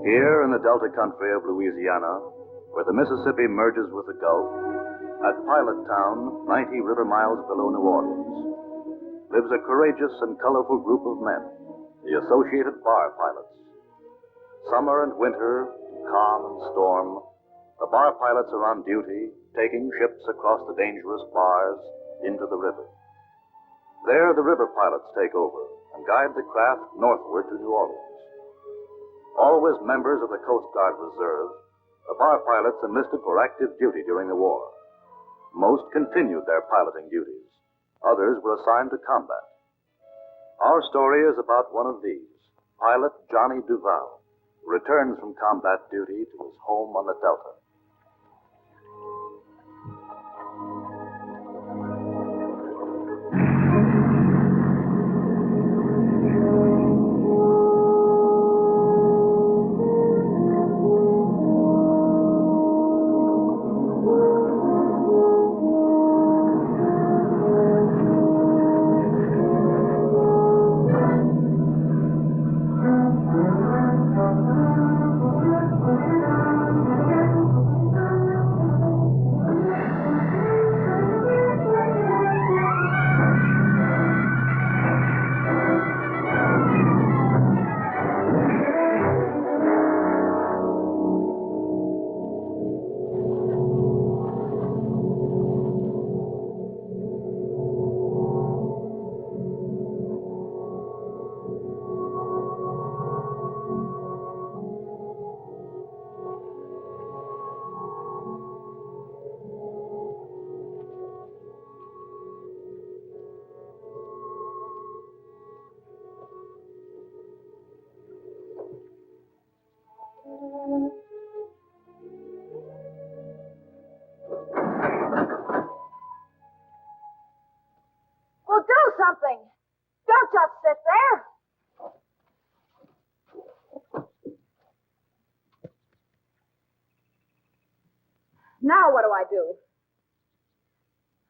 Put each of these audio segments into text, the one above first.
Here in the Delta country of Louisiana, where the Mississippi merges with the Gulf, at Pilot Town, 90 river miles below New Orleans, lives a courageous and colorful group of men, the Associated Bar Pilots. Summer and winter, calm and storm, the bar pilots are on duty, taking ships across the dangerous bars into the river. There, the river pilots take over and guide the craft northward to New Orleans. Always members of the Coast Guard Reserve, the bar pilots enlisted for active duty during the war. Most continued their piloting duties. Others were assigned to combat. Our story is about one of these, Pilot Johnny Duval, who returns from combat duty to his home on the Delta. Something. Don't just sit there. Now what do I do?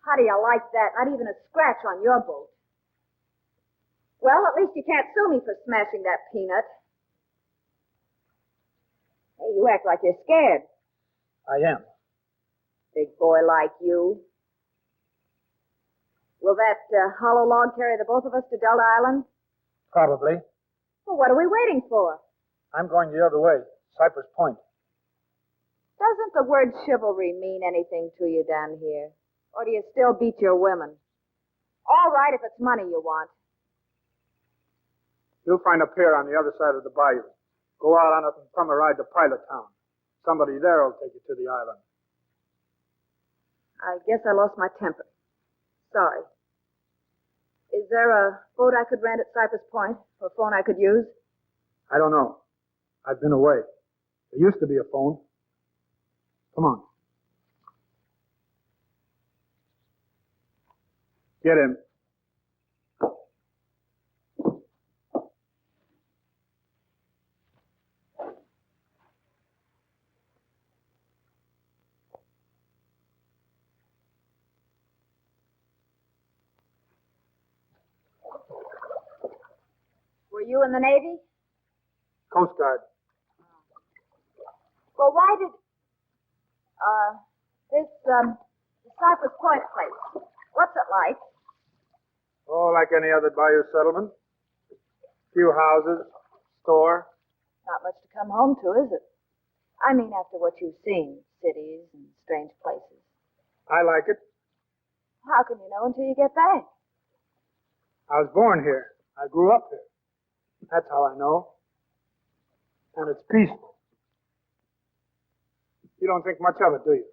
How do you like that? Not even a scratch on your boat. Well, at least you can't sue me for smashing that peanut. Hey, you act like you're scared. I am. Big boy like you. Will that hollow log carry the both of us to Delta Island? Probably. Well, what are we waiting for? I'm going the other way, Cypress Point. Doesn't the word chivalry mean anything to you down here? Or do you still beat your women? All right, if it's money you want. You'll find a pier on the other side of the bayou. Go out on it and come a ride to Pilot Town. Somebody there will take you to the island. I guess I lost my temper. Sorry. Is there a boat I could rent at Cypress Point, or a phone I could use? I don't know. I've been away. There used to be a phone. Come on. Get in. Were you in the Navy? Coast Guard. Well, why did... this Cypress Point place, what's it like? Oh, like any other bayou settlement. Few houses, store. Not much to come home to, is it? I mean, after what you've seen, cities and strange places. I like it. How can you know until you get back? I was born here. I grew up here. That's how I know. And it's peaceful. You don't think much of it, do you?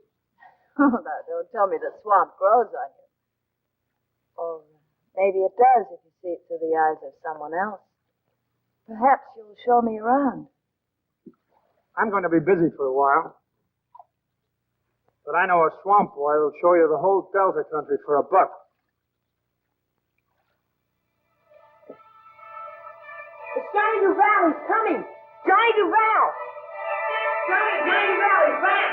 Oh, now, don't tell me the swamp grows on you. Or maybe it does if you see it through the eyes of someone else. Perhaps you'll show me around. I'm going to be busy for a while. But I know a swamp boy who'll show you the whole Delta country for $1. It's Johnny Duval. He's coming. Johnny Duval. Johnny Duval. He's back.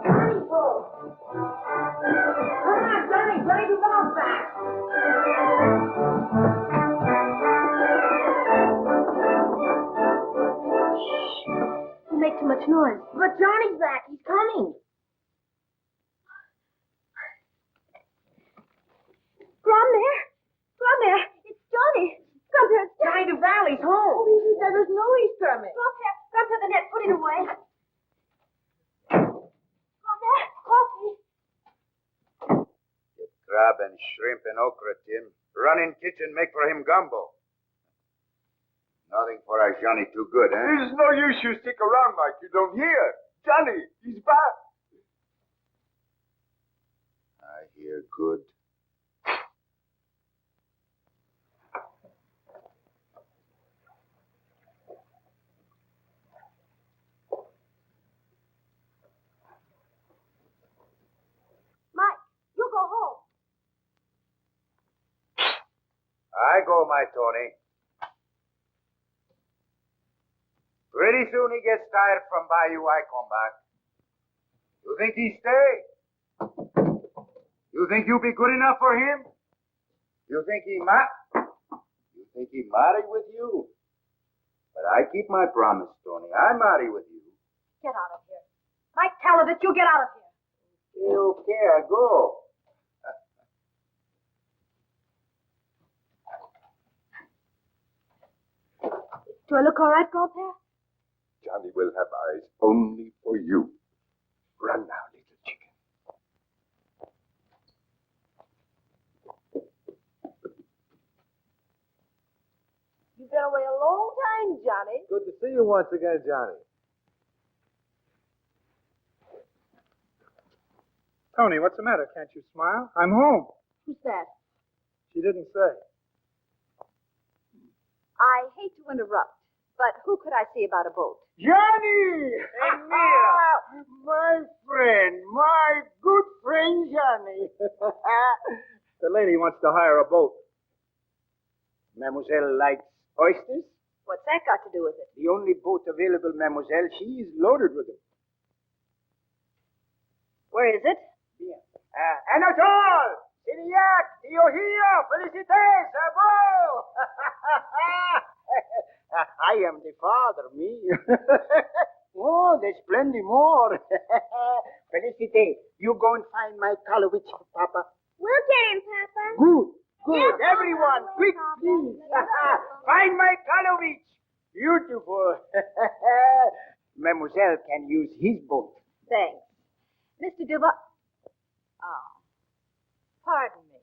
Johnny, Bull. Come on, Johnny. Johnny Duval's back. noise? But Johnny's back. He's coming. Grandmere? Grandmere, it's Johnny. Grandmere, it's Johnny Duval, he's home. Oh, he said there's no he's coming. Grandmere, the net, put it away. Grandmere, coffee. Get crab and shrimp and okra, Tim. Run in kitchen, make for him gumbo. Nothing for our Johnny too good, eh? There's no use you stick around, Mike. You don't hear. Johnny, he's back. I hear good. Mike, you go home. I go, my Tony. Pretty soon he gets tired from Bayou, I come back. You think he stay? You think you be good enough for him? You think he marry with you? But I keep my promise, Tony. I marry with you. Get out of here. Mike Talbot, you get out of here. Okay, I go. Do I look all right, Grandpere? Johnny will have eyes only for you. Run now, little chicken. You've been away a long time, Johnny. Good to see you once again, Johnny. Tony, what's the matter? Can't you smile? I'm home. Who's that? She didn't say. I hate to interrupt, but who could I see about a boat? Johnny! My friend, my good friend Johnny. The lady wants to hire a boat. Mademoiselle likes oysters? What's that got to do with it? The only boat available, mademoiselle. She is loaded with them. Where is it? Anatole! Syriac! Io here! Felicités! Bravo! I am the father, me. Oh, there's plenty more. Felicité, you go and find my Kalowitz for Papa. We'll get him, Papa. Good. Everyone, quick, please. Find my Kalowitz. Beautiful. Mademoiselle can use his boat. Thanks. Mr. Duval. Oh, pardon me.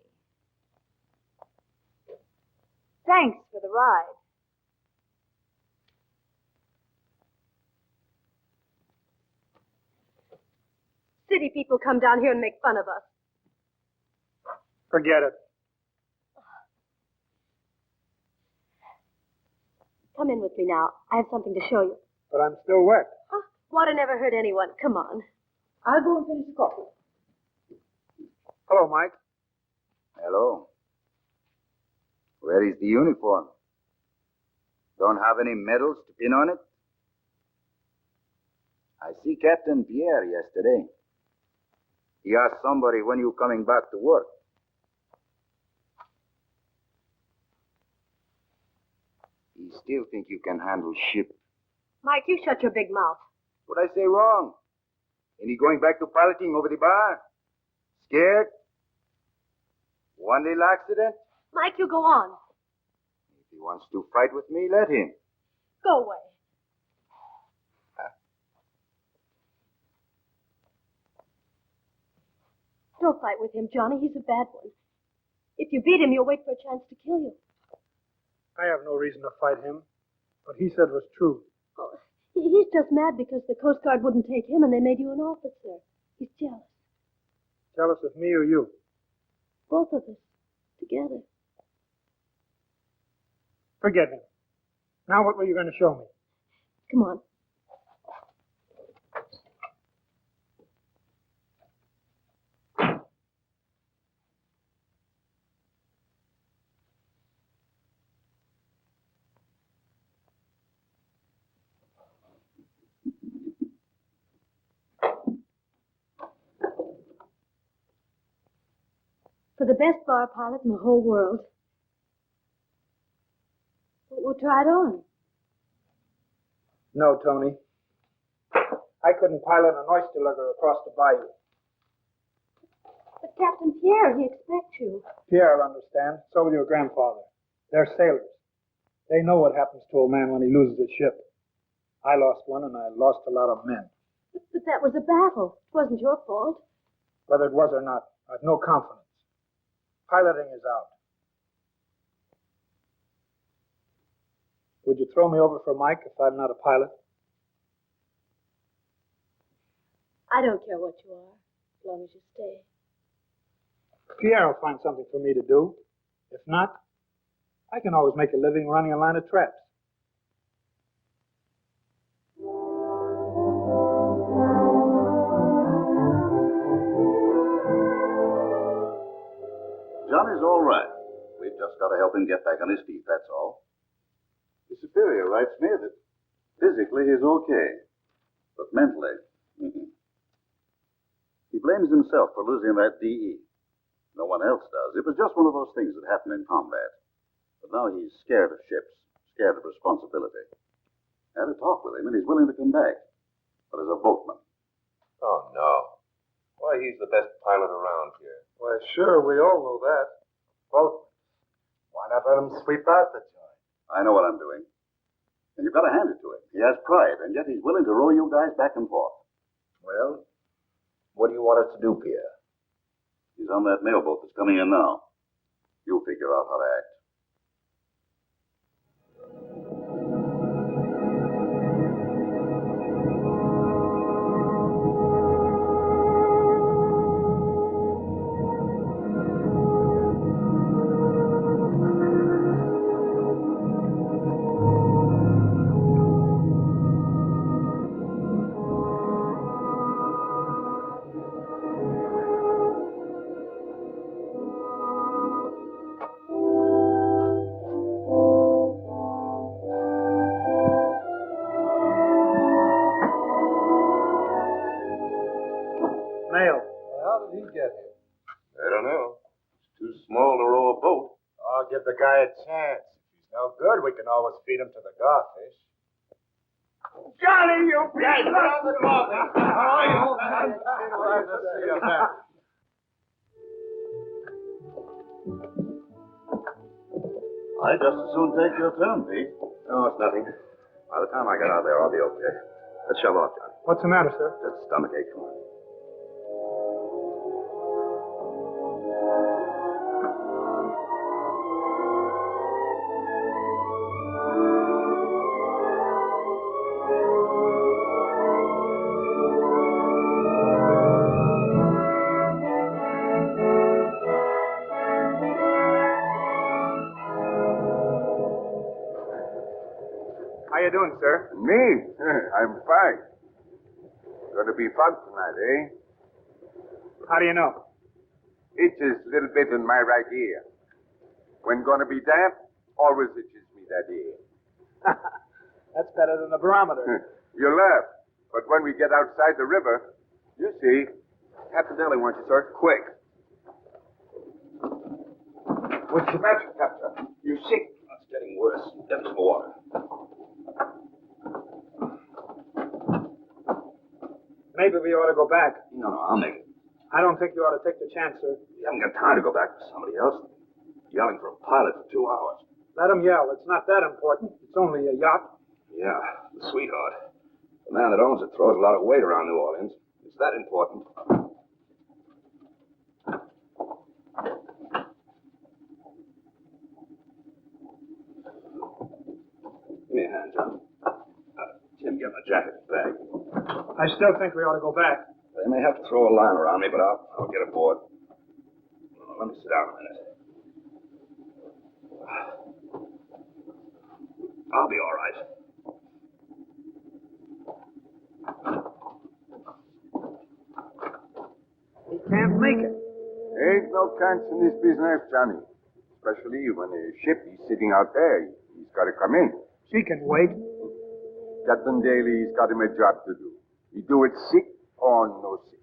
Thanks for the ride. City people come down here and make fun of us. Forget it. Come in with me now. I have something to show you. But I'm still wet. Huh? Water never hurt anyone. Come on. I'll go and finish the coffee. Hello, Mike. Hello. Where is the uniform? Don't have any medals to pin on it? I see Captain Pierre yesterday. He asked somebody when you coming back to work. You still think you can handle ship? Mike, you shut your big mouth. What I say wrong? Ain't he going back to piloting over the bar? Scared? One little accident? Mike, you go on. If he wants to fight with me, let him. Go away. Don't fight with him, Johnny. He's a bad one. If you beat him, you'll wait for a chance to kill you. I have no reason to fight him. What he said was true. Oh, he's just mad because the Coast Guard wouldn't take him and they made you an officer. He's jealous. Jealous of me or you? Both of us. Together. Forget him. Now what were you going to show me? Come on. For the best bar pilot in the whole world. We'll try it on. No, Tony. I couldn't pilot an oyster lugger across the bayou. But Captain Pierre, he expects you. Pierre will understand. So will your grandfather. They're sailors. They know what happens to a man when he loses a ship. I lost one, and I lost a lot of men. But that was a battle. It wasn't your fault. Whether it was or not, I've no confidence. Piloting is out. Would you throw me over for Mike if I'm not a pilot? I don't care what you are, as long as you stay. Pierre will find something for me to do. If not, I can always make a living running a line of traps. Johnny's all right. We've just got to help him get back on his feet, that's all. His superior writes me that physically he's okay, but mentally, He blames himself for losing that DE. No one else does. It was just one of those things that happen in combat. But now he's scared of ships, scared of responsibility. I had a talk with him, and he's willing to come back, but as a boatman. Oh, no. Why, he's the best pilot around here. Why, sure, we all know that. Both. Why not let him sweep out the joint? I know what I'm doing. And you've got to hand it to him. He has pride, and yet he's willing to row you guys back and forth. Well, what do you want us to do, Pierre? He's on that mailboat that's coming in now. You'll figure out how to act. Mail. How did he get here? I don't know. It's too small to row a boat. I'll give the guy a chance. If he's no good, we can always feed him to the garfish. Johnny, you Hey, put on the clothing. Glad to see you back. I'd just as soon take your turn, Pete. Oh, it's nothing. By the time I get out there, I'll be okay. Let's shove off, Johnny. What's the matter, sir? Just stomachache. Come on. How you doing, sir? Me? I'm fine. Gonna be fun tonight, eh? How do you know? Itches a little bit in my right ear. When gonna be damp, always itches me that ear. That's better than the barometer. You laugh, but when we get outside the river, you see. Captain Daly wants you, sir. Quick. What's the matter, Captain? You sick? It's getting worse. Get me some water. Maybe we ought to go back. No, I'll make it. I don't think you ought to take the chance, sir. You haven't got time to go back with somebody else. Yelling for a pilot for 2 hours. Let him yell. It's not that important. It's only a yacht. Yeah, the sweetheart. The man that owns it throws a lot of weight around New Orleans. It's that important. Give me a hand, John. Tim, get my jacket and bag. I still think we ought to go back. They may have to throw a line around me, but I'll get aboard. Let me sit down a minute. I'll be all right. He can't make it. Ain't no chance in this business, Johnny. Especially when a ship is sitting out there. He's got to come in. She can wait. Captain Daly's got him a job to do. He do it sick or no sick.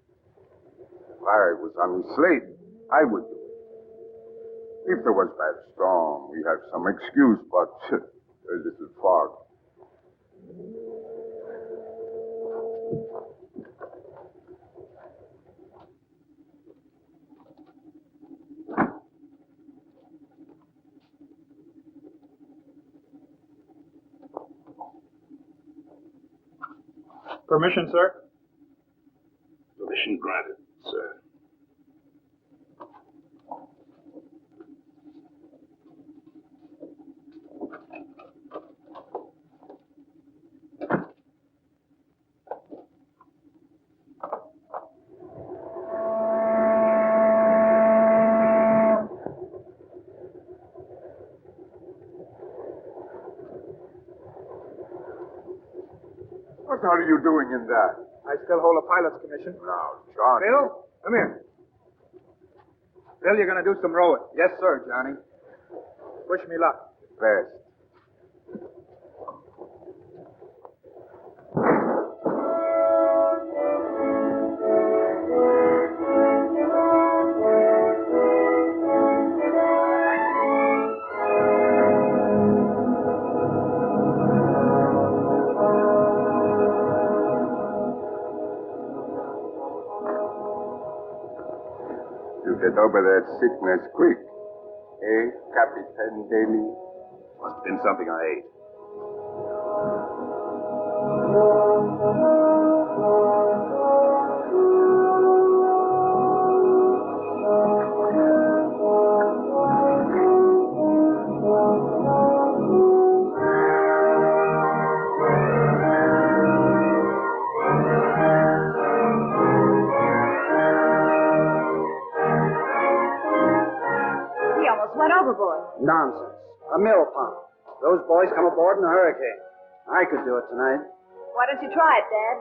If I was on his slate, I would do it. If there was bad storm, we have some excuse, but a little fog. Permission, sir? Permission granted, sir. What are you doing in that? I still hold a pilot's commission. Now, John. Bill, come here. Bill, you're going to do some rowing. Yes, sir, Johnny. Wish me luck. Best. You get over that sickness quick. Eh, Captain Daly? Must have been something I ate. He almost went overboard. Nonsense. A mill pump. Those boys come aboard in a hurricane. I could do it tonight. Why don't you try it, Dad?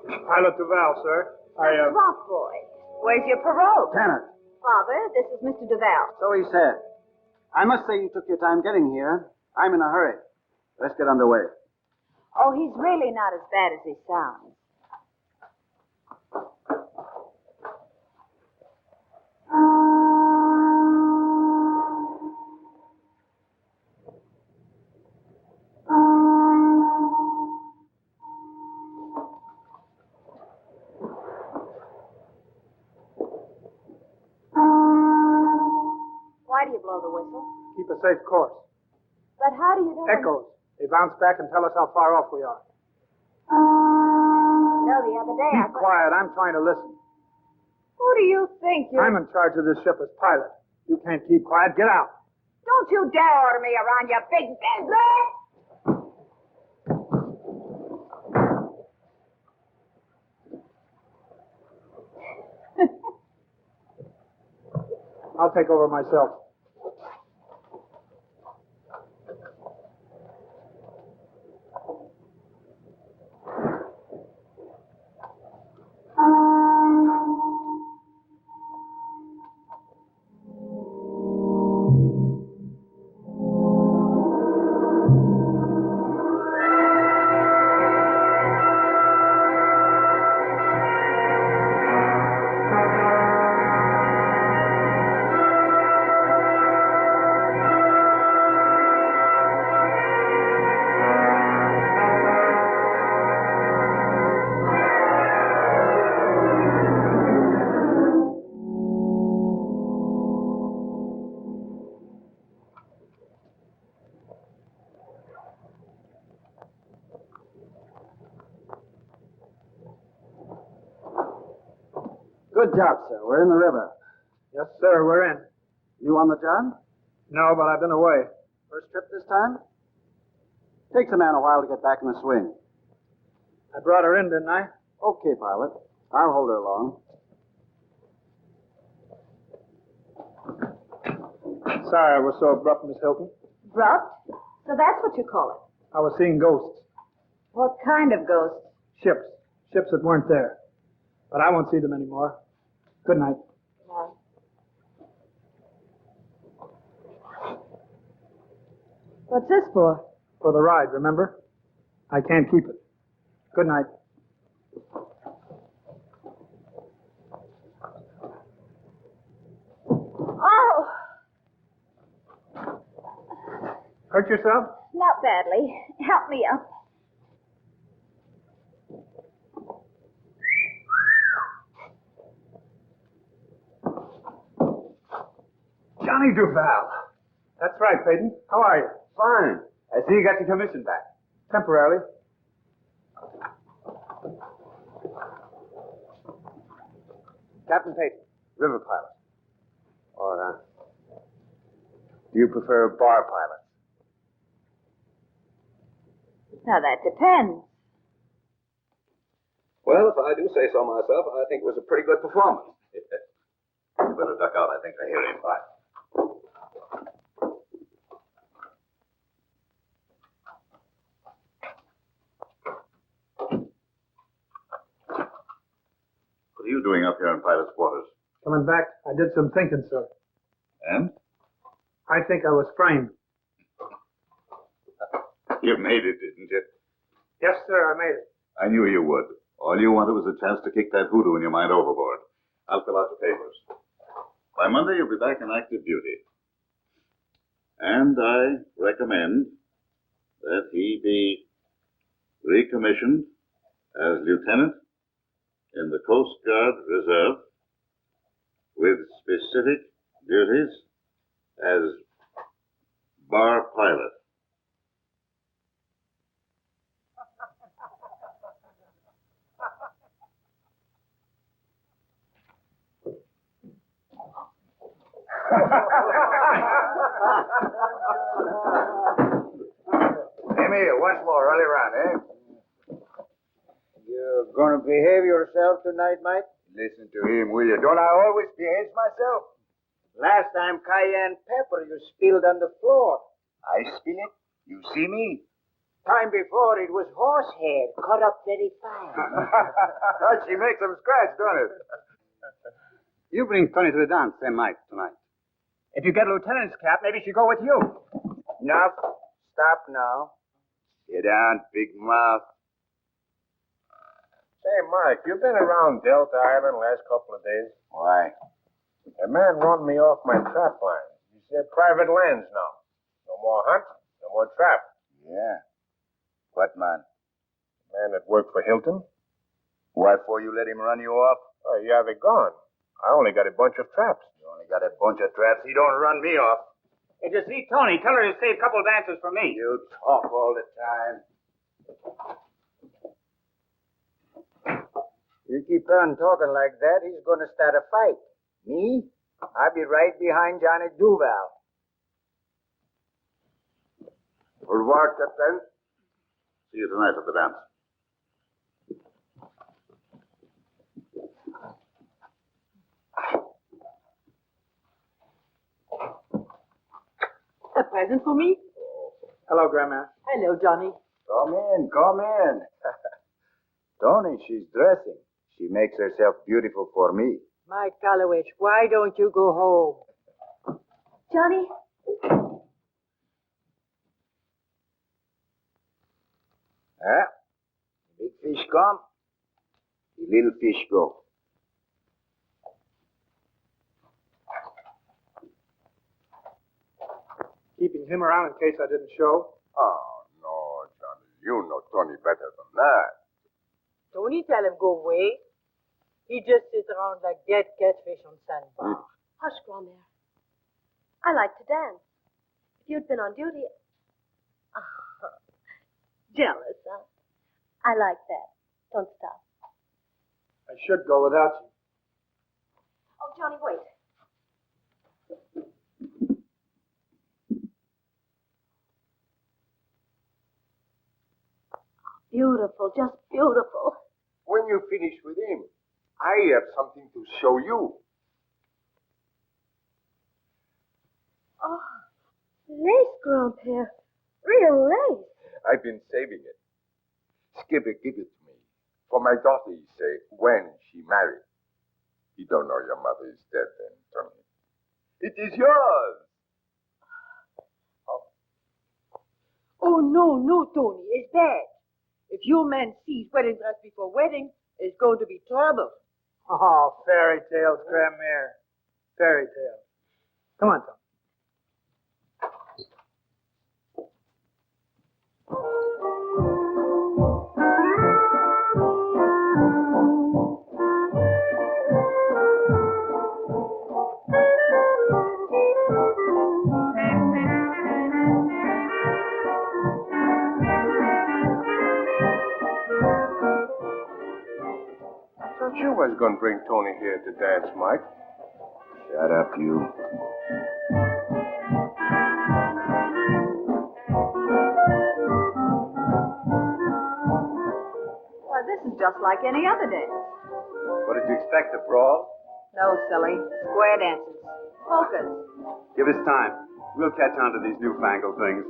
Pilot Duval, sir. The swamp boy. Where's your parole? Lieutenant, Father, this is Mr. Duval. so he said. I must say you took your time getting here. I'm in a hurry. Let's get underway. Oh, he's really not as bad as he sounds. Why do you blow the whistle? Keep a safe course. But how do you know? Echoes. They bounce back and tell us how far off we are. No, the other day I Keep thought... quiet. I'm trying to listen. Who do you think you're... I'm in charge of this ship as pilot. You can't keep quiet. Get out. Don't you dare order me around, you big business! I'll take over myself. Good job, sir. We're in the river. Yes, sir. We're in. You on the job? No, but I've been away. First trip this time? Takes a man a while to get back in the swing. I brought her in, didn't I? Okay, pilot. I'll hold her along. Sorry I was so abrupt, Miss Hilton. Abrupt? So that's what you call it. I was seeing ghosts. What kind of ghost? Ships. Ships that weren't there. But I won't see them anymore. Good night. No. What's this for? For the ride, remember? I can't keep it. Good night. Oh! Hurt yourself? Not badly. Help me up. Johnny Duval. That's right, Peyton. How are you? Fine. I see you got your commission back. Temporarily. Captain Peyton, river pilot. Or, do you prefer bar pilots? Now, that depends. Well, if I do say so myself, I think it was a pretty good performance. You better duck out. I think I hear him. Right. What are you doing up here in pilot's quarters? Coming back, I did some thinking, sir. And? I think I was framed. You made it, didn't you? Yes, sir, I made it. I knew you would. All you wanted was a chance to kick that hoodoo in your mind overboard. I'll fill out the papers. By Monday, you'll be back in active duty. And I recommend that he be recommissioned as lieutenant in the Coast Guard Reserve with specific duties as bar pilot. Amy, once more, early round, eh? You're gonna behave yourself tonight, Mike? Listen to him, will you? Don't I always behave myself? Last time cayenne pepper you spilled on the floor. I spill it? You see me? Time before it was horsehair, cut up very fine. She makes them scratch, don't it? You bring Tony to the dance, Sam Mike, tonight. If you get a lieutenant's cap, maybe she'll go with you. Enough. Stop now. Sit down, big mouth. Say, Mike, you been around Delta Island last couple of days? Why? A man run me off my trap line. He said private lands now. No more hunt, no more trap. Yeah. What man? Man that worked for Hilton? Why for you let him run you off? Oh, yeah, they're gone. I only got a bunch of traps. You only got a bunch of traps. He don't run me off. If you see Tony, tell her to save a couple dances for me. You talk all the time. You keep on talking like that, he's going to start a fight. Me? I'll be right behind Johnny Duval. Au revoir, Captain. See you tonight at the dance. A present for me? Hello, Grandma. Hello, Johnny. Come in, come in. Tony, she's dressing. She makes herself beautiful for me. Mike Gallowich, why don't you go home? Johnny? Huh? The big fish come, the little fish go. Keeping him around in case I didn't show. Oh, no, Johnny. You know Tony better than that. Don't you tell him go away. He just sits around like dead catfish on sandbar. Hush, Grandmère. I like to dance. If you'd been on duty... Oh, jealous, huh? I like that. Don't stop. I should go without you. Oh, Johnny, wait. Beautiful, just beautiful. When you finish with him, I have something to show you. Oh, lace, Grandpère. Real lace. I've been saving it. Skipper, give it to me. For my daughter, he say, when she married. You don't know your mother is dead then, Tony. It is yours. Oh, no, Tony. It's bad. If your man sees wedding dress before wedding, it's going to be trouble. Oh, fairy tales, Grandmère. Fairy tales. Come on, Tom. was going to bring Tony here to dance, Mike. Shut up, you. Well, this is just like any other dance. What did you expect, a brawl? No, silly. Square dances. Polkas. Give us time. We'll catch on to these newfangled things.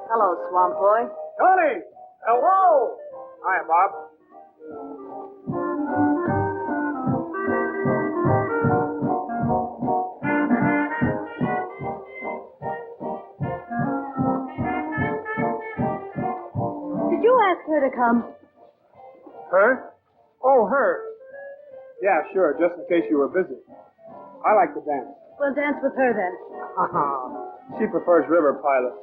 Hello, Swamp Boy. Tony! Hello! Hi, Bob. Did you ask her to come? Her? Oh, her. Yeah, sure, just in case you were busy. I like to dance. We'll dance with her then. She prefers river pilots.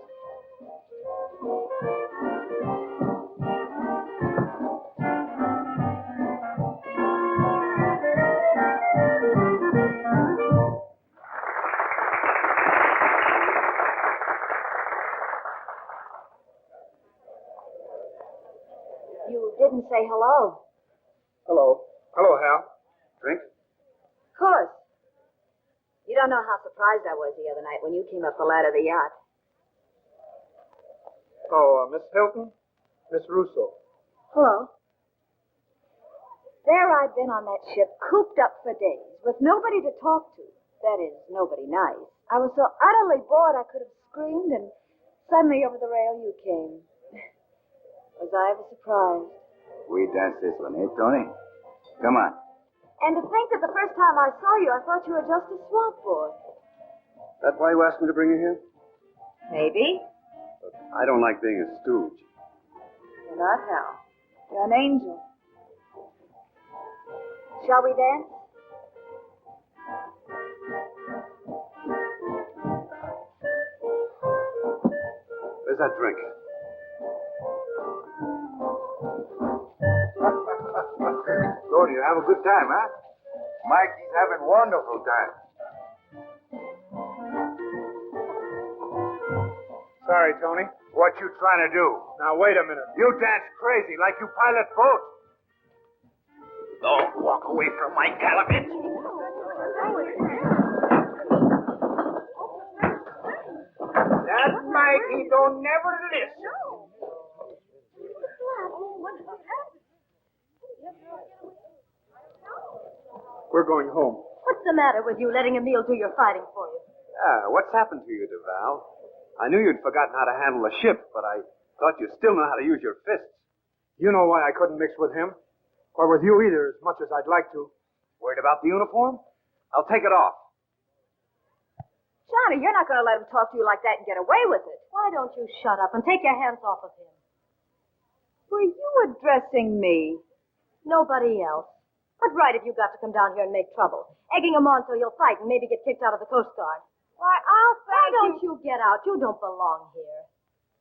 You didn't say hello. Hello. Hello, Hal. Drink? Of course. You don't know how surprised I was the other night when you came up the ladder of the yacht. Oh, Miss Hilton? Miss Russo. Hello. There I'd been on that ship, cooped up for days, with nobody to talk to. That is, nobody nice. I was so utterly bored I could have screamed, and suddenly over the rail you came. Was I ever surprised? We dance this one, eh, Tony? Come on. And to think that the first time I saw you, I thought you were just a swamp boy. That why you asked me to bring you here? Maybe. Look, I don't like being a stooge. You're not, Hal. You're an angel. Shall we dance? Where's that drink? Tony, you have a good time, huh? Mike, he's having wonderful time. Sorry, Tony. What you trying to do? Now, wait a minute. You dance crazy like you pilot boats. Don't walk away from my calumet. That Mike, he don't never listen. We're going home. What's the matter with you letting Emil do your fighting for you? What's happened to you, Duval? I knew you'd forgotten how to handle a ship, but I thought you still know how to use your fists. You know why I couldn't mix with him? Or with you either, as much as I'd like to. Worried about the uniform? I'll take it off. Johnny, you're not going to let him talk to you like that and get away with it. Why don't you shut up and take your hands off of him? Were you addressing me? Nobody else. What right have you got to come down here and make trouble? Egging him on so you'll fight and maybe get kicked out of the Coast Guard. Why, I'll Why thank don't you get out? You don't belong here.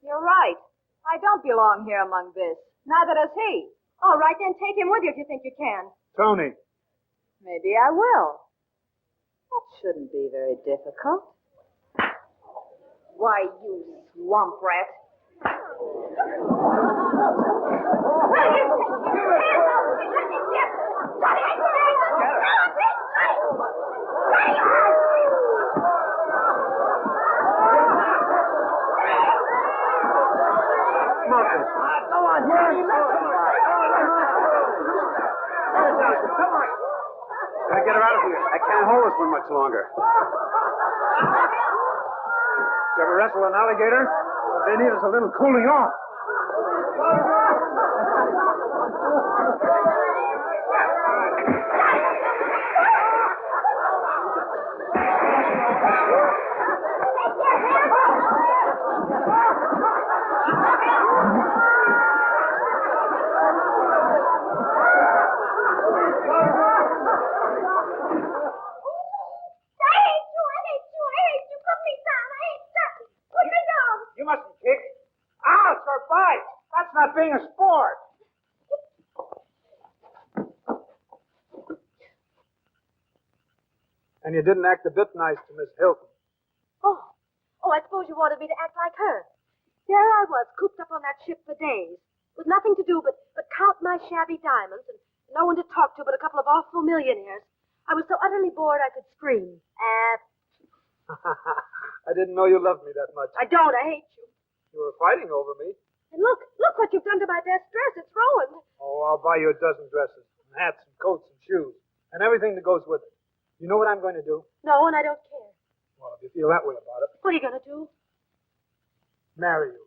You're right. I don't belong here among this. Neither does he. All right, then take him with you if you think you can. Tony. Maybe I will. That shouldn't be very difficult. Why, you swamp rat. Come on, Johnny, Gotta get her out of here. I can't hold this one much longer. Did you ever wrestle an alligator? They need us a little cooling off. You mustn't kick. Ouch, or bite. That's not being a sport. And you didn't act a bit nice to Miss Hilton. Oh, I suppose you wanted me to act like her. There I was, cooped up on that ship for days, with nothing to do but count my shabby diamonds and no one to talk to but a couple of awful millionaires. I was so utterly bored I could scream. I didn't know you loved me that much. I don't. I hate you. You were fighting over me. And look what you've done to my best dress. It's ruined. Oh, I'll buy you a dozen dresses, and hats, and coats, and shoes, and everything that goes with it. You know what I'm going to do? No, and I don't care. Well, if you feel that way about it. What are you going to do? Marry you.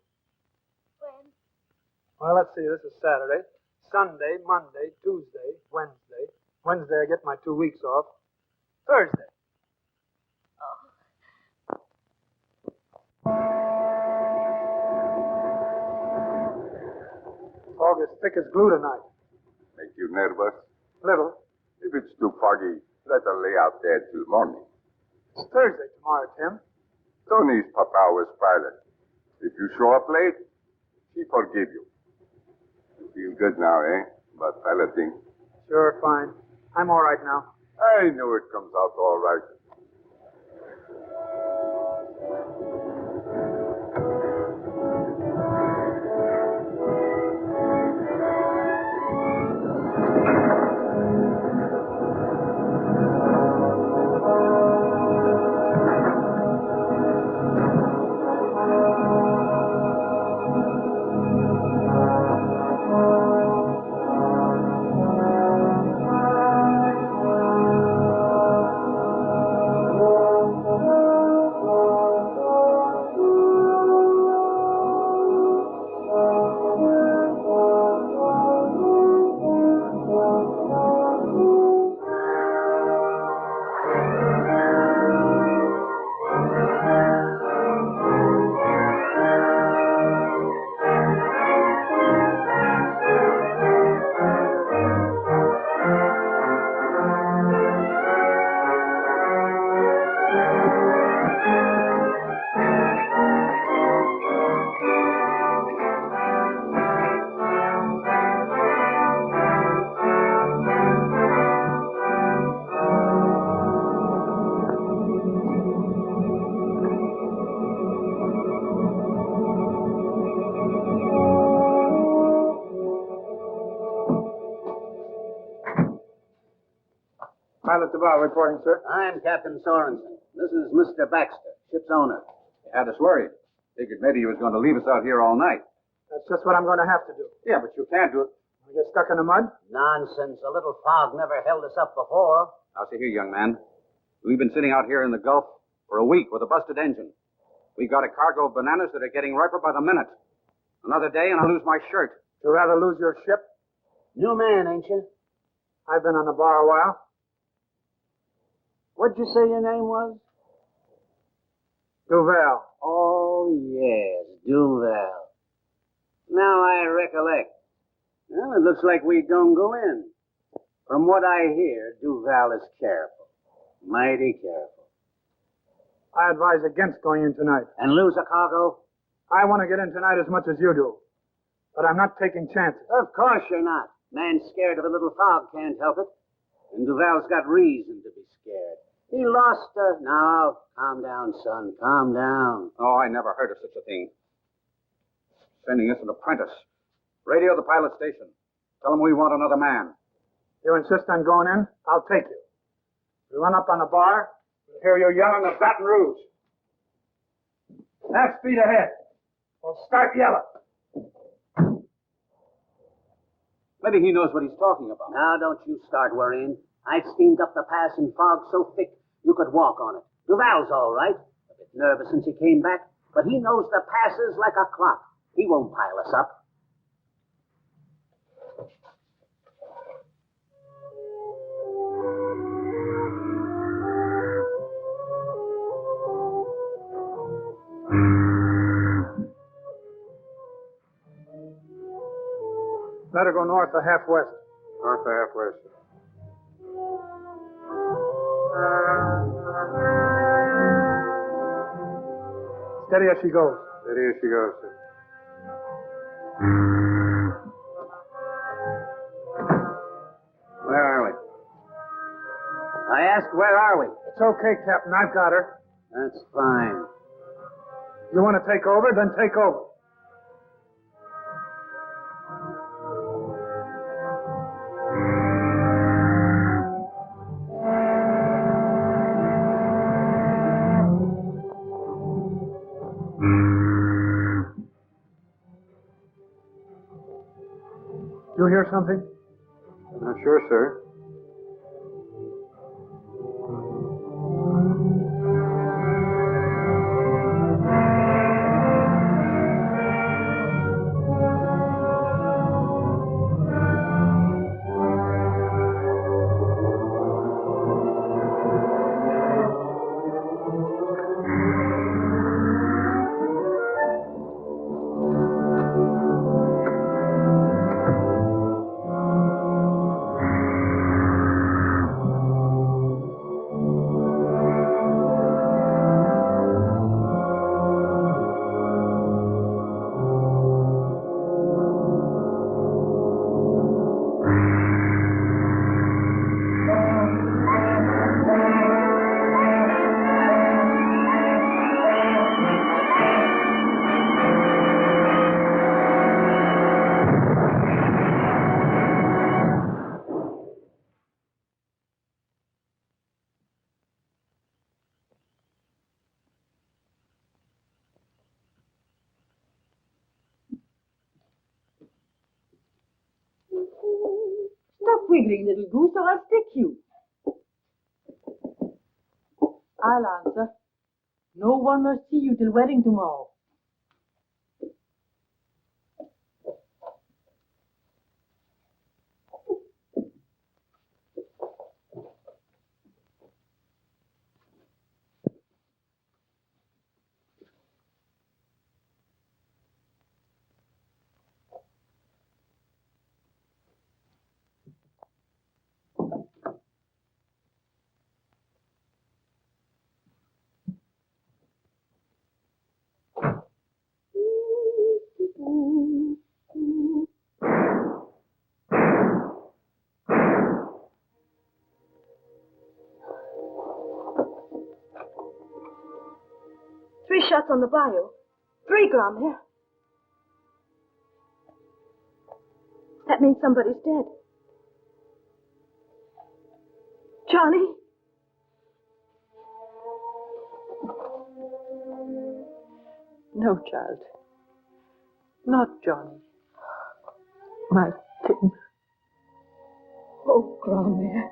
When? Well, let's see. This is Saturday. Sunday, Monday, Tuesday, Wednesday. Wednesday I get my 2 weeks off. Thursday. Fog is thick as glue tonight. Make you nervous? Little. If it's too foggy, let her lay out there till morning. It's Thursday tomorrow, Tim. Tony's papa was pilot. If you show up late, she forgive you. You feel good now, eh? About piloting. Sure, fine. I'm all right now. I know it comes out all right. Pilot DeVal reporting, sir. I'm Captain Sorensen. This is Mr. Baxter, ship's owner. You had us worried. Figured maybe you was going to leave us out here all night. That's just what I'm going to have to do. Yeah, but you can't do it. I get stuck in the mud? Nonsense. A little fog never held us up before. Now, see here, young man. We've been sitting out here in the Gulf for a week with a busted engine. We got a cargo of bananas that are getting riper by the minute. Another day and I'll lose my shirt. You'd rather lose your ship? New man, ain't you? I've been on the bar a while. What'd you say your name was? Duval. Oh, yes, Duval. Now I recollect. Well, it looks like we don't go in. From what I hear, Duval is careful. Mighty careful. I advise against going in tonight. And lose a cargo? I want to get in tonight as much as you do. But I'm not taking chances. Of course you're not. Man scared of a little fog can't help it. And Duval's got reason to be scared. He lost us. Now, calm down, son. Calm down. Oh, I never heard of such a thing. Sending us an apprentice. Radio the pilot station. Tell them we want another man. You insist on going in? I'll take you. You run up on the bar, we'll hear you yelling at Baton Rouge. Half speed ahead. We'll start yelling. Maybe he knows what he's talking about. Now, don't you start worrying. I steamed up the pass in fog so thick you could walk on it. Duval's all right. A bit nervous since he came back, but he knows the passes like a clock. He won't pile us up. Let her go north or half west. North or half west. Steady as she goes. Steady as she goes, sir. Where are we? I asked, where are we? It's okay, Captain. I've got her. That's fine. You want to take over? Then take over. You hear something? I'm not sure, sir. Stop wiggling, little goose, or I'll stick you. I'll answer. No one must see you till wedding tomorrow. Three shots on the bayou. 3 gone there. That means somebody's dead. Johnny? No, child. Not Johnny. My Tim. Oh, Grandmere.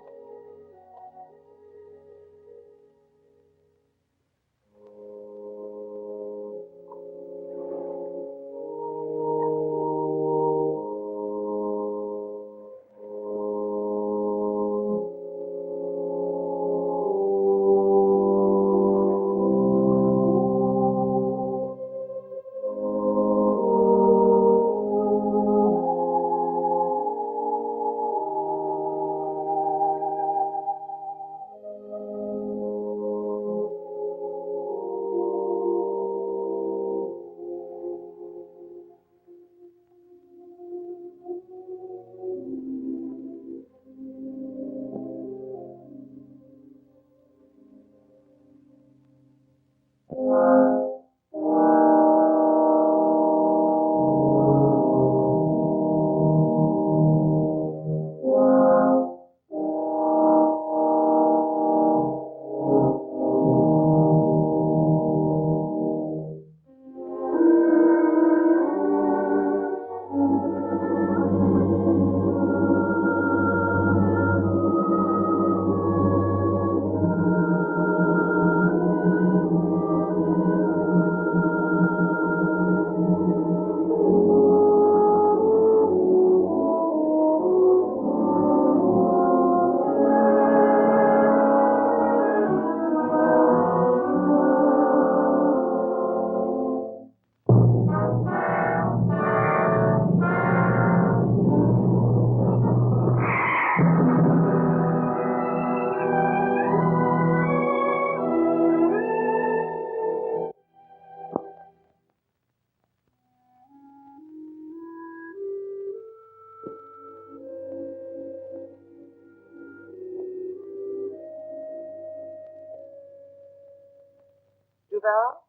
Duval?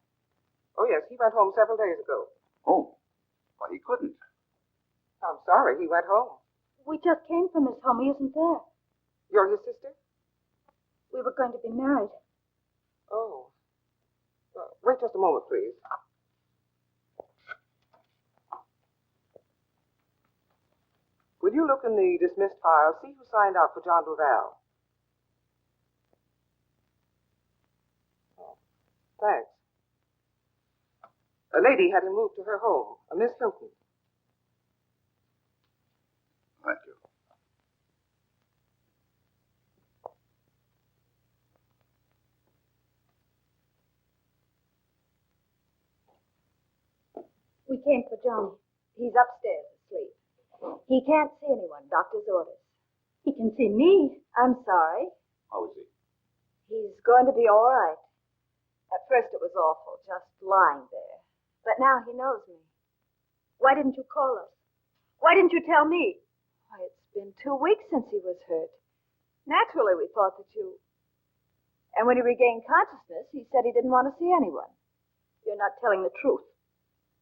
Oh, yes, he went home several days ago. Oh, well, he couldn't. I'm sorry, he went home. We just came from his home. He isn't there. You're his sister? We were going to be married. Oh. Wait just a moment, please. will you look in the dismissed file, see who signed out for John Duval? Oh, thanks. A lady had him moved to her home, a Miss Hilton. Thank you. We came for Johnny. He's upstairs asleep. He can't see anyone. Doctor's orders. He can see me. I'm sorry. How is he? He's going to be all right. At first it was awful, just lying there. But now he knows me. Why didn't you call us? Why didn't you tell me? Why, it's been 2 weeks since he was hurt. Naturally, we thought that you... And when he regained consciousness, he said he didn't want to see anyone. You're not telling the truth.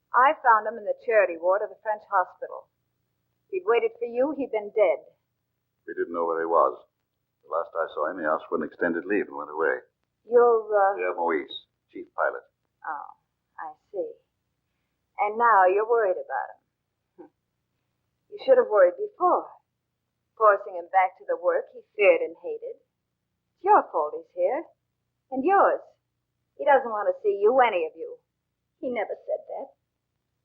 I found him in the charity ward of the French hospital. If he'd waited for you, he'd been dead. We didn't know where he was. The last I saw him, he asked for an extended leave and went away. You're, Pierre Moïse, chief pilot. Oh, I see. And now you're worried about him. You should have worried before. Forcing him back to the work he feared and hated. It's your fault he's here. And yours. He doesn't want to see you, any of you. He never said that.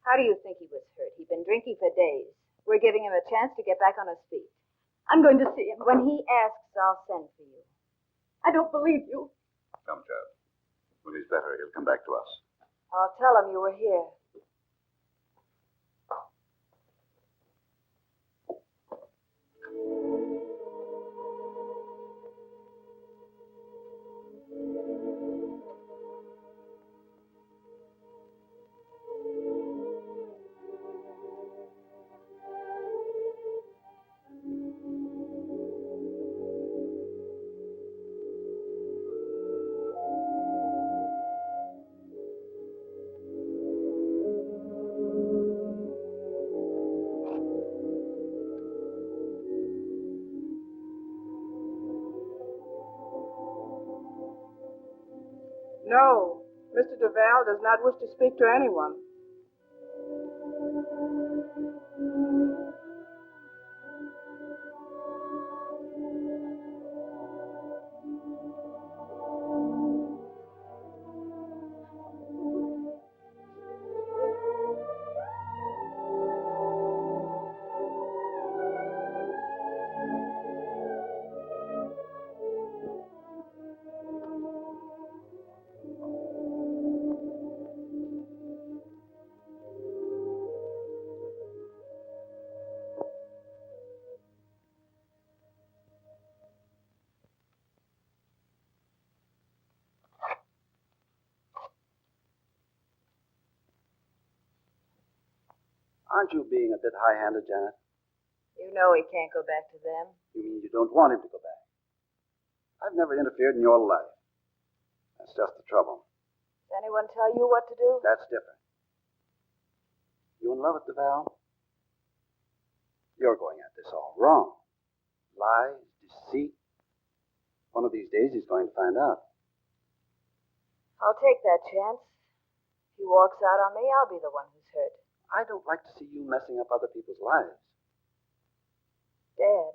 How do you think he was hurt? He'd been drinking for days. We're giving him a chance to get back on his feet. I'm going to see him. When he asks, I'll send for you. I don't believe you. Come, Jeff. When he's better, he'll come back to us. I'll tell him you were here. No, Mr. Duval does not wish to speak to anyone. Aren't you being a bit high-handed, Janet? You know he can't go back to them. You mean you don't want him to go back? I've never interfered in your life. That's just the trouble. Does anyone tell you what to do? That's different. You in love with Duval? You're going at this all wrong. Lies, deceit. One of these days he's going to find out. I'll take that chance. If he walks out on me, I'll be the one who's hurt. I don't like to see you messing up other people's lives. Dad.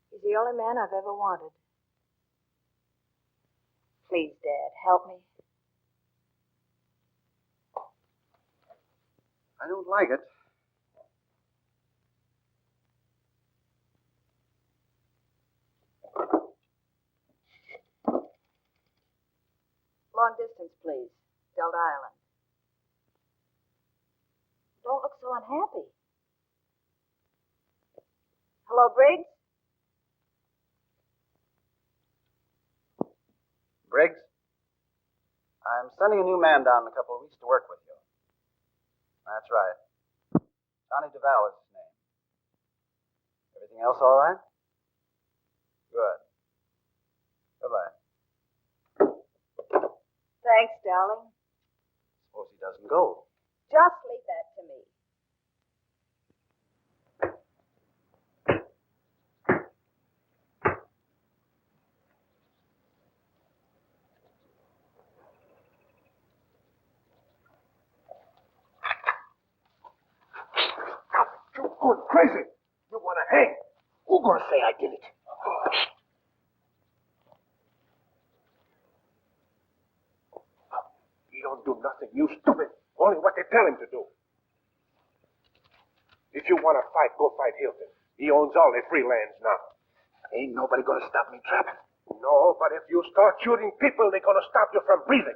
He's the only man I've ever wanted. Please, Dad, help me. I don't like it. Long distance, please. Delta Island. Don't look so unhappy. Hello, Briggs? Briggs, I'm sending a new man down in a couple of weeks to work with you. That's right. Johnny Duval is his name. Everything else all right? Good. Goodbye. Thanks, darling. Suppose he doesn't go. Just leave that to me. going crazy. You want to hang. Who gonna say I did it? He don't do nothing, you stupid. Only what they tell him to do. If you want to fight, go fight Hilton. He owns all the free lands now. Ain't nobody gonna stop me trapping. No, but if you start shooting people, they're going to stop you from breathing.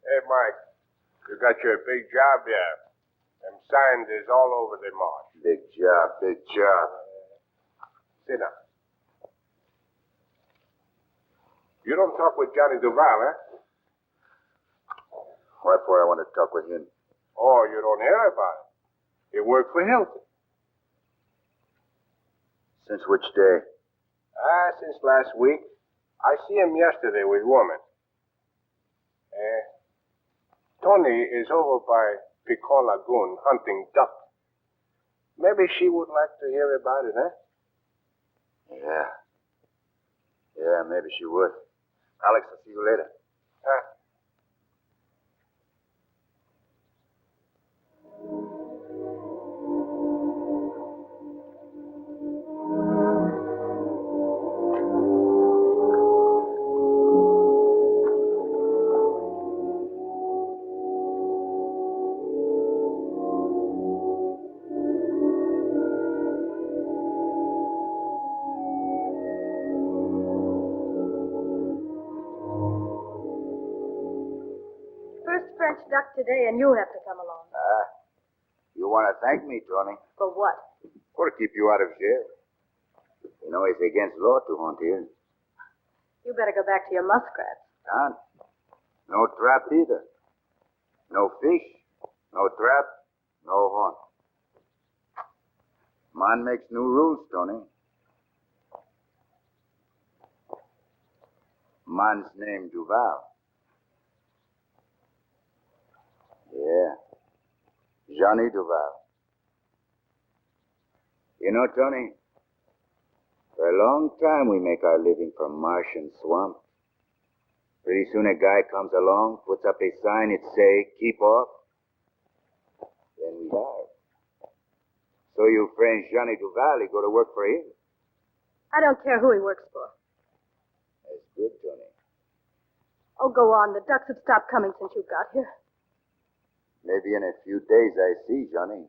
Hey, Mike, you got your big job there. Them signs is all over the marsh. Big job, big job. Sit down. You don't talk with Johnny Duval, eh? What for I want to talk with him? Oh, you don't hear about it. He worked for Hilton. Since which day? Since last week. I see him yesterday with woman. Tony is over by Picon Lagoon hunting duck. Maybe she would like to hear about it, eh? Yeah. Yeah, maybe she would. Alex, I'll see you later. French duck today, and you have to come along. You want to thank me, Tony? For what? For to keep you out of jail. You know, it's against law to hunt here. You better go back to your muskrats. Can't. No trap either. No fish, no trap, no hunt. Man makes new rules, Tony. Man's name Duval. Yeah. Johnny Duval. You know, Tony, for a long time we make our living from marsh and swamp. Pretty soon a guy comes along, puts up a sign, it say, keep off. Then we die. So you friend Johnny Duval, you go to work for him. I don't care who he works for. That's good, Tony. Oh, go on. The ducks have stopped coming since you got here. Maybe in a few days I see Johnny.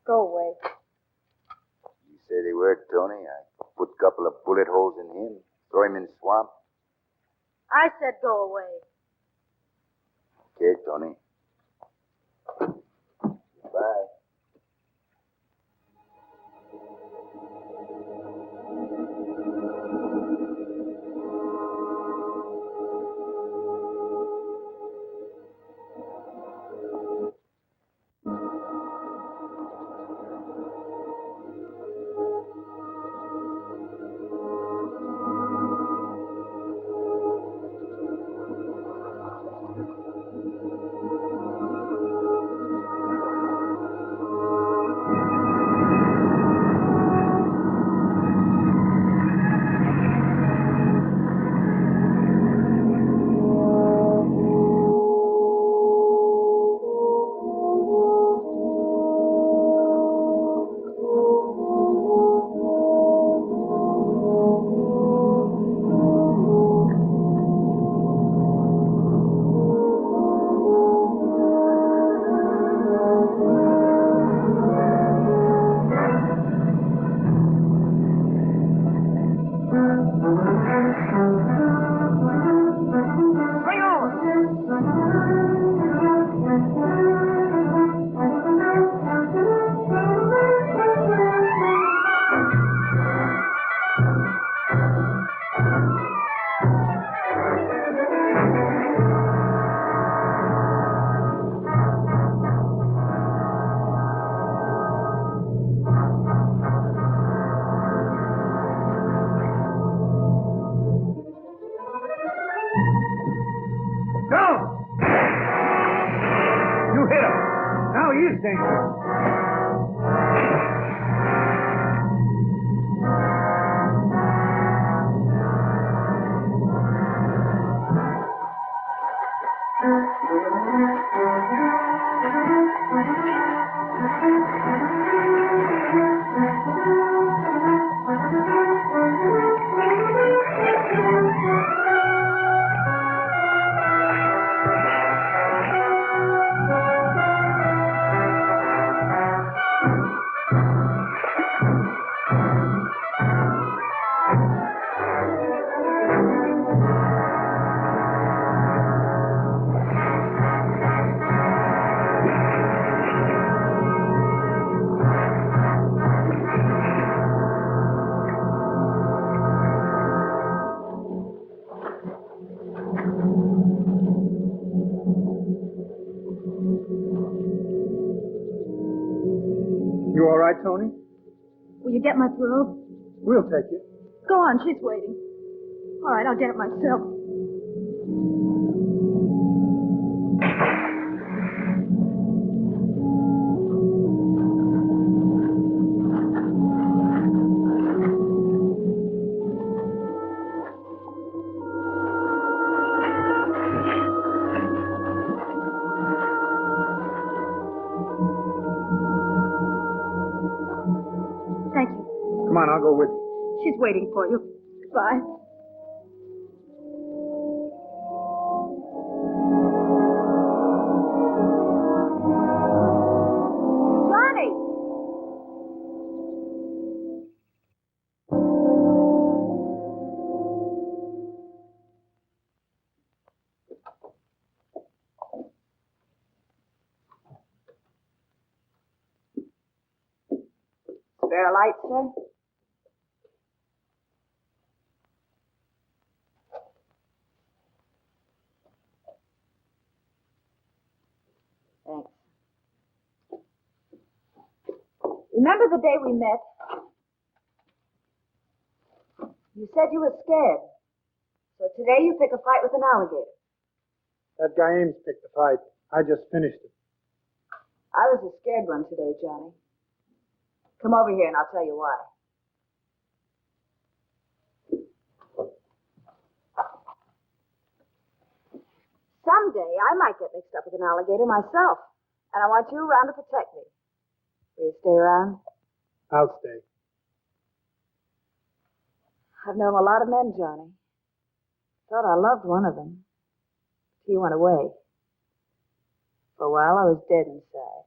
Go away. You say the word, Tony. I put a couple of bullet holes in him, throw him in swamp. I said go away. Okay, Tony. Bye. right, Tony? Will you get my pirogue? We'll take you. Go on, she's waiting. All right, I'll get it myself. Thank you. Come on, I'll go with you. She's waiting for you. Bye. Johnny! Spare a light, sir? Thanks. Remember the day we met? You said you were scared. So today you pick a fight with an alligator. That guy Ames picked the fight. I just finished it. I was a scared one today, Johnny. Come over here and I'll tell you why. Someday I might get mixed up with an alligator myself. And I want you around to protect me. Will you stay around? I'll stay. I've known a lot of men, Johnny. Thought I loved one of them. He went away. For a while I was dead inside.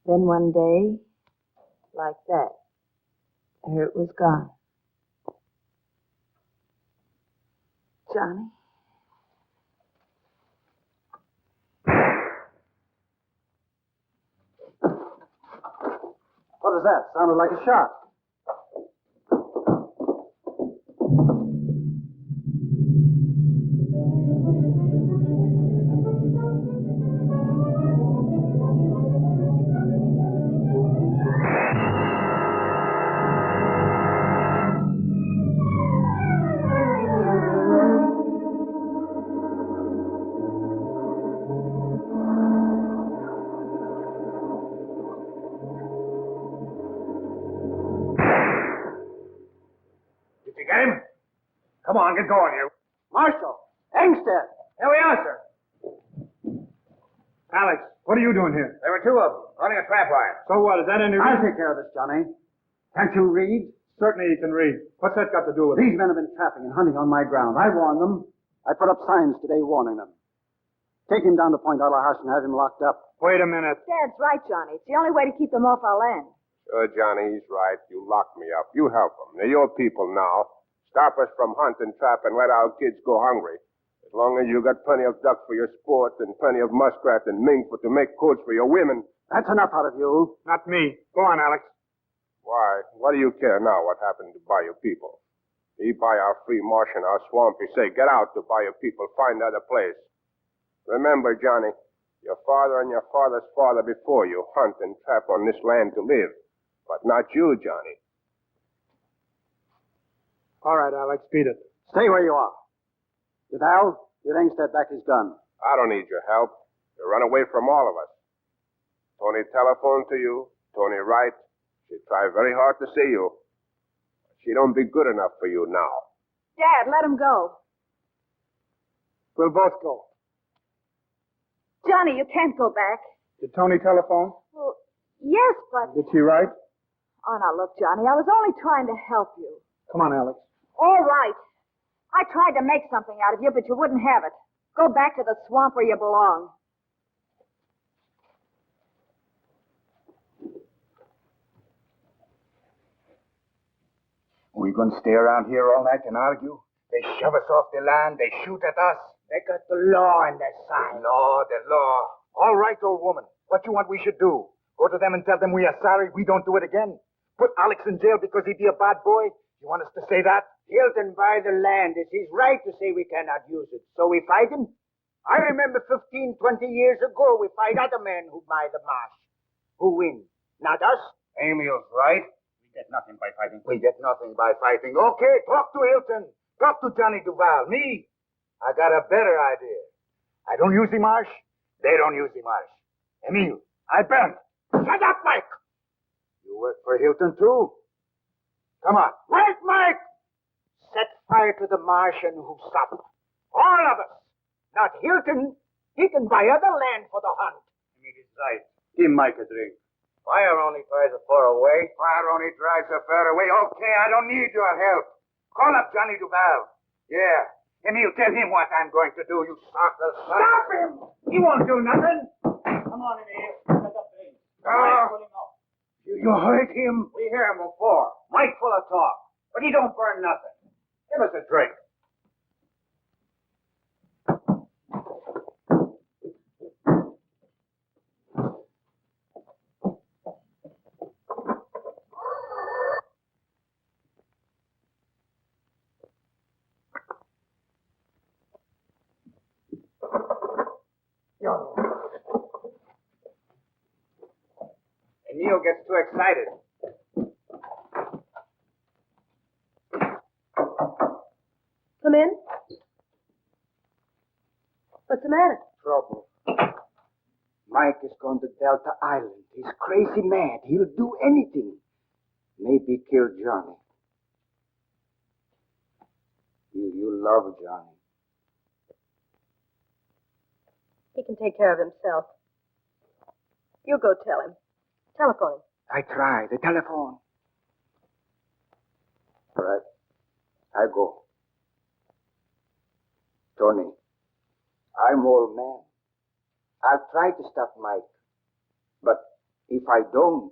Then one day, like that, the hurt was gone. Johnny? What was that? Sounded like a shot. Come on, get going, you. Marshal! Engstead! Here we are, sir. Alex, what are you doing here? There were two of them, running a trap line. So what? Is that any I'll reason? take care of this, Johnny. Can't you read? Certainly you can read. What's that got to do with it? These men have been trapping and hunting on my ground. I warned them. I put up signs today warning them. Take him down to Point House and have him locked up. Wait a minute. Dad's right, Johnny. It's the only way to keep them off our land. Sure, Johnny, he's right. You lock me up. You help them. They're your people now. Stop us from hunt and trap and let our kids go hungry. As long as you got plenty of duck for your sport and plenty of muskrat and mink to make coats for your women. That's enough out of you. Not me. Go on, Alex. Why? What do you care now what happened to Bayou people? He buy our free marsh and our swamp. He say, get out to Bayou people. Find other place. Remember, Johnny, your father and your father's father before you hunt and trap on this land to live. But not you, Johnny. All right, Alex, beat it. Stay where you are. Vidal, give Engstead back his gun. I don't need your help. You run away from all of us. Tony telephoned to you. Tony write. She try very hard to see you. She don't be good enough for you now. Dad, let him go. We'll both go. Johnny, you can't go back. Did Tony telephone? Well, yes, but... Did she write? Oh, now look, Johnny, I was only trying to help you. Come on, Alex. All right. I tried to make something out of you, but you wouldn't have it. Go back to the swamp where you belong. We gonna stay around here all night and argue? They shove us off the land, they shoot at us. They got the law on their side. The law. All right, old woman. What you want we should do? Go to them and tell them we are sorry we don't do it again? Put Alex in jail because he be a bad boy? You want us to say that? Hilton buy the land. It's his right to say we cannot use it. So we fight him? I remember 15, 20 years ago, we fight other men who buy the marsh. Who win? Not us. Emil's right. We get nothing by fighting. We get nothing by fighting. Okay, talk to Hilton. Talk to Johnny Duval. Me, I got a better idea. I don't use the marsh. They don't use the marsh. Emil, I burn. Shut up, Mike. You work for Hilton, too? Come on. Wait, Mike. Set fire to the marsh and who stop? All of us. Not Hilton. He can buy other land for the hunt. Emil is right. Give Mike a drink. Fire only drives a far away. Fire only drives a far away. Okay, I don't need your help. Call up Johnny Duval. Yeah. Emil, tell him what I'm going to do, you sucker. Stop him! He won't do nothing. Come on, Emil. Let us drink. Ah. Pull him up. You hurt him? We hear him before. Mike full of talk. But he don't burn nothing. Give us a drink. Emil gets too excited. Come in. What's the matter? Trouble. Mike is going to Delta Island. He's crazy mad. He'll do anything. Maybe kill Johnny. You love Johnny. He can take care of himself. You go tell him. Telephone him. I try. The telephone. All right. I go. Tony, I'm old man. I'll try to stop Mike. But if I don't,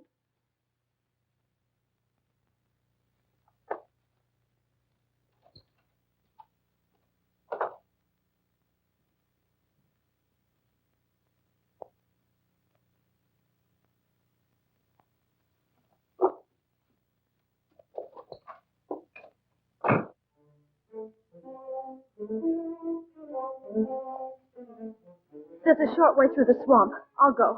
There's a short way through the swamp. I'll go.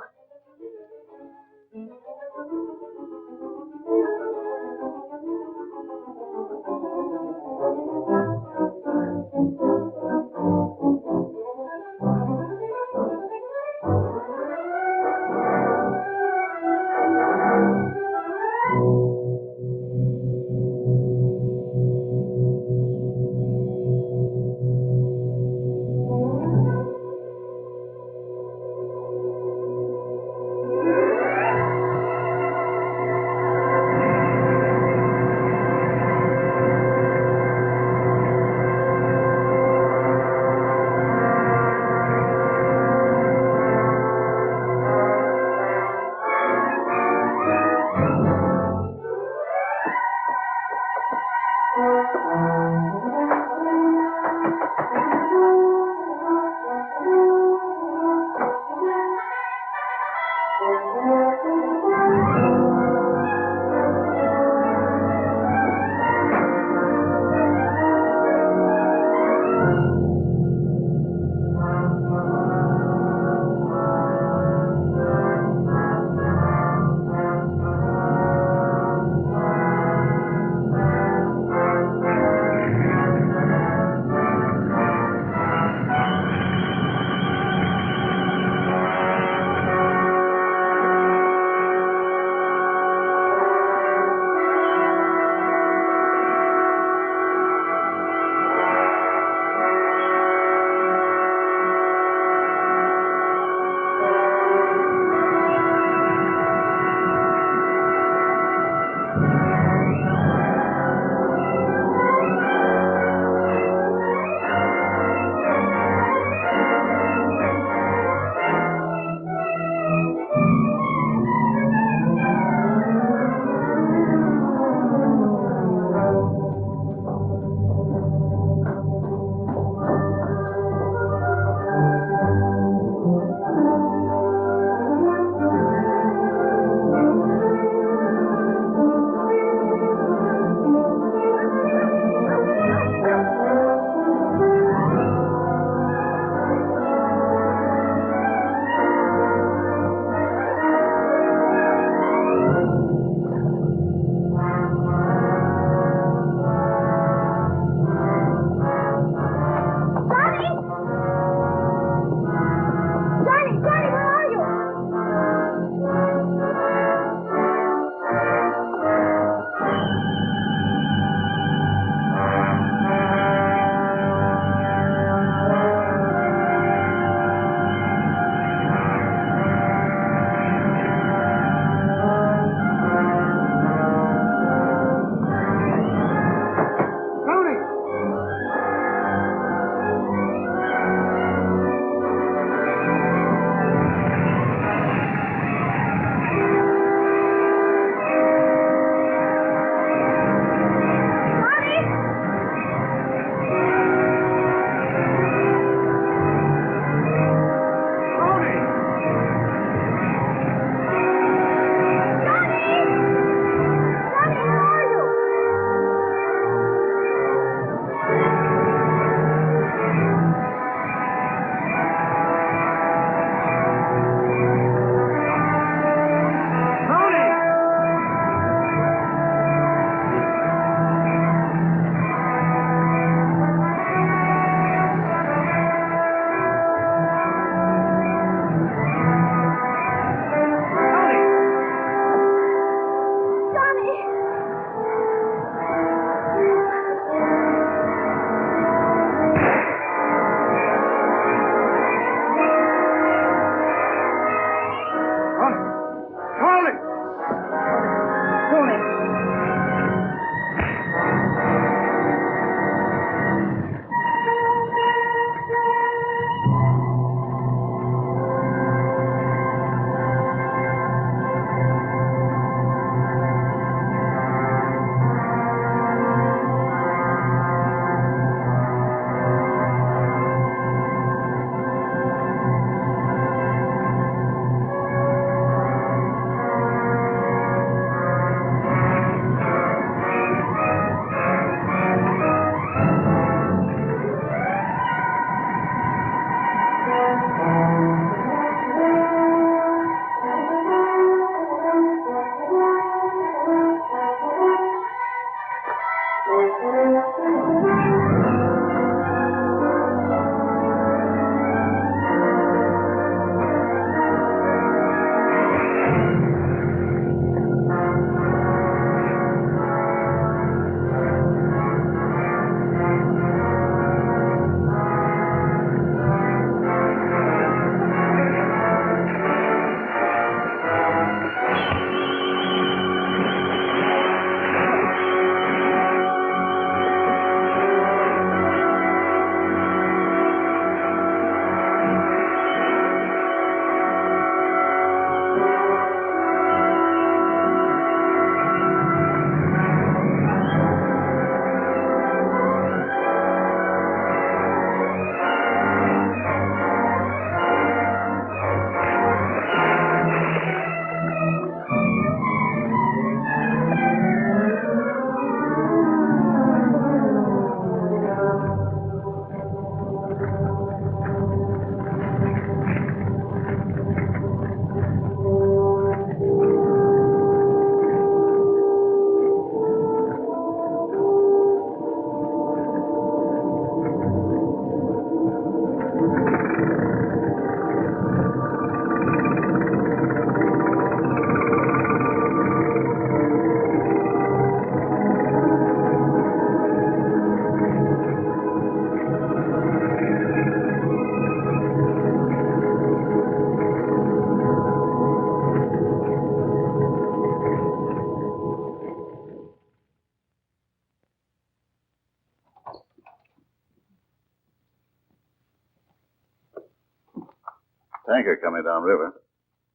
Tanker coming downriver.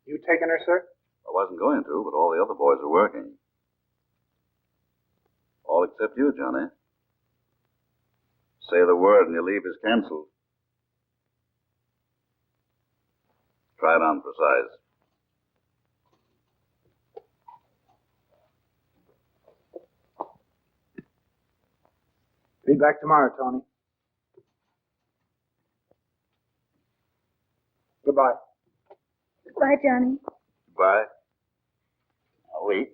You taking her, sir? I wasn't going to, but all the other boys are working. All except you, Johnny. Say the word and your leave is canceled. Try it on for size. Be back tomorrow, Tony. Goodbye. Goodbye, Johnny. Goodbye. Now, wait.